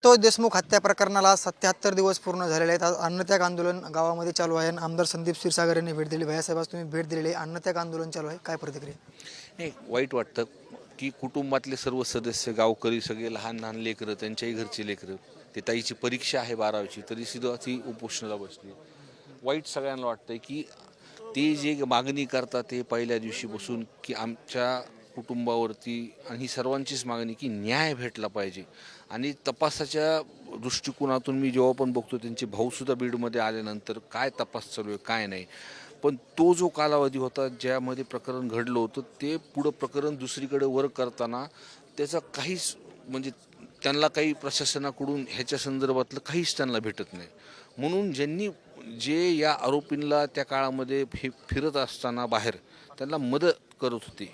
तो देशमुख हत्या प्रकरणाला 77 दिवस पूर्ण झालेले आहेत. आज अन्नत्याग आंदोलन गावामध्ये चालू आहे. आमदार संदीप क्षीरसागर यांनी भेट दिली. भैयासाहेब, आज तुम्ही भेट दिलेली आहे. अन्नत्याग आंदोलन चालू आहे, काय प्रतिक्रिया? नाही, वाईट वाटतं की कुटुंबातले सर्व सदस्य, गावकरी, सगळे लहान लहान लेकरं, त्यांच्याही घरची लेकरं, ते ताईची परीक्षा आहे 12वीची, तरी सुद्धा ती उपोषणाला बसली. वाईट सगळ्यांना वाटतंय की ते जे मागणी करतात ते पहिल्या दिवशी बसून की आमच्या कुटुंबावरती, आणि ही सर्वांचीच मागणी की न्याय भेटला पाहिजे. आणि तपासाच्या दृष्टिकोनातून मी जेव्हा पण बघतो, त्यांचे भाऊसुद्धा बीडमध्ये आल्यानंतर काय तपास चालू आहे काय नाही, पण तो जो कालावधी होता ज्यामध्ये प्रकरण घडलं होतं, ते पुढं प्रकरण दुसरीकडे वर करताना त्याचा काहीच म्हणजे त्यांना काही प्रशासनाकडून ह्याच्या संदर्भातलं काहीच त्यांना भेटत नाही. म्हणून ज्यांनी जे या आरोपींना त्या काळामध्ये फिरत असताना बाहेर त्यांना मदत करत होते,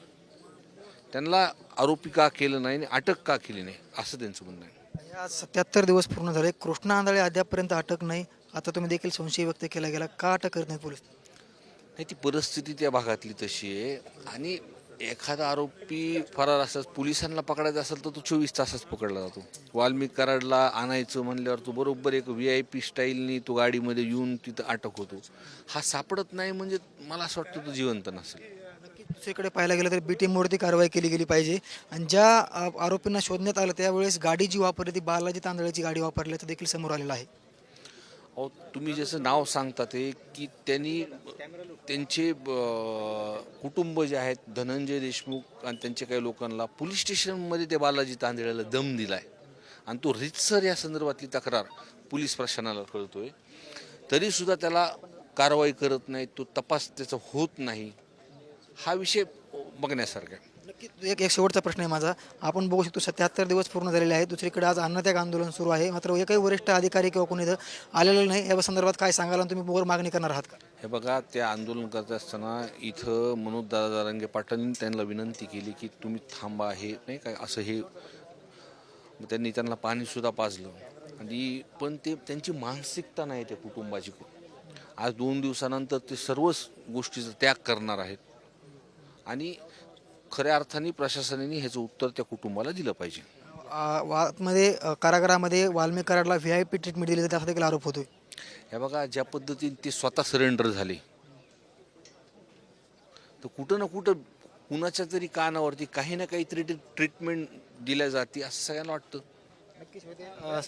त्यांना आरोपी का केलं नाही आणि अटक का केली नाही, असं त्यांचं म्हणणं आहे. आज 77 दिवस पूर्ण झाले. कृष्णा आंधळे अद्यापपर्यंत अटक नाही. आता तुम्ही देखील संशय व्यक्त केला गेला, का अटक करत नाही पोलीस? नाही, ती परिस्थिती त्या भागातली तशी आहे. आणि एखादा आरोपी फरार असतात, पोलिसांना पकडायचा असेल तर तो 24 तासच पकडला जातो. वाल्मिक कराडला आणायचं म्हणल्यावर तो बरोबर एक VIP स्टाईलनी तो गाडीमध्ये येऊन तिथं अटक होतो. हा सापडत नाही म्हणजे मला असं वाटतं तो जिवंत नसेल. दुसरीकडे पाहायला गेलं तर BT मोडती कारवाई केली गेली पाहिजे. आणि ज्या आरोपींना शोधण्यात आलं त्यावेळेस गाडी जी वापरली ती बालाजी तांदळाची गाडी वापरल्याचं देखील समोर आलेलं आहे. अहो, तुम्ही जसं नाव सांगता ते की त्यांनी त्यांचे कुटुंब जे आहेत, धनंजय देशमुख आणि त्यांच्या काही लोकांना पोलीस स्टेशनमध्ये त्या बालाजी तांदळ्याला दम दिला आहे. आणि तो रितसर या संदर्भातली तक्रार पोलीस प्रशासनाला कळतोय, तरीसुद्धा त्याला कारवाई करत नाही, तो तपास त्याचा होत नाही. हा विषय बघण्यासारखा आहे. नक्की एक एक शेवटचा प्रश्न आहे माझा. आपण बघू शकतो 77 दिवस पूर्ण झालेले आहेत. दुसरीकडे आज अन्नत्याग आंदोलन सुरू आहे. मात्र एकही वरिष्ठ अधिकारी किंवा कोणी इथं आलेलं नाही. या संदर्भात काय सांगाल आणि तुम्ही वर मागणी करणार आहात का? हे बघा, ते आंदोलन करत असताना इथं मनोज दादा जरांगे पाटलांनी त्यांना विनंती केली की तुम्ही थांबा, हे नाही काय असं हे, त्यांनी त्यांना पाणीसुद्धा पाजलं. आणि पण ते त्यांची मानसिकता नाही त्या कुटुंबाची. आज 2 दिवसानंतर ते सर्वच गोष्टीचा त्याग करणार आहेत. आणि खऱ्या अर्थाने प्रशासनाने ह्याचं उत्तर त्या कुटुंबाला दिलं पाहिजे. कारागृहामध्ये वाल्मिक कराडला VIP ट्रीटमेंट दिली जाते, त्याचा देखील आरोप होतोय. हे बघा, ज्या पद्धतीने ते स्वतः सरेंडर झाले, तर कुठं ना कुठं कुणाच्या तरी कानावरती काही ना काहीतरी ट्रीटमेंट दिल्या जाते असं सगळ्यांना वाटतं.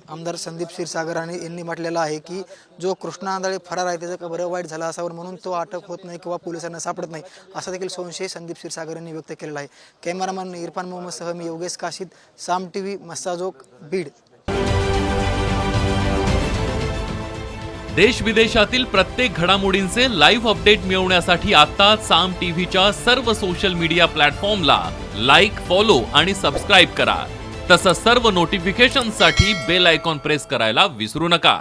आमदार संदीप क्षीरसागर यांनी म्हटलेलं आहे की जो कृष्णा आंधळे फरार आहे त्याचं का बरं वाईट झालं असावं म्हणून तो अटक होत नाही किंवा पोलिसांना सापडत नाही, असा देखील संशय संदीप क्षीरसागर यांनी व्यक्त केलेला आहे. कॅमेरामॅन इरफान मोहम्मदसह मी योगेश काशीद, साम TV, मस्साजोग, बीड. देश विदेशातील प्रत्येक घडामोडींचे लाईव्ह अपडेट मिळवण्यासाठी आता साम टीव्हीच्या सर्व सोशल मीडिया प्लॅटफॉर्मला लाईक, फॉलो आणि सबस्क्राईब करा. तसंच सर्व नोटिफिकेशनसाठी बेल आयकॉन प्रेस करायला विसरू नका.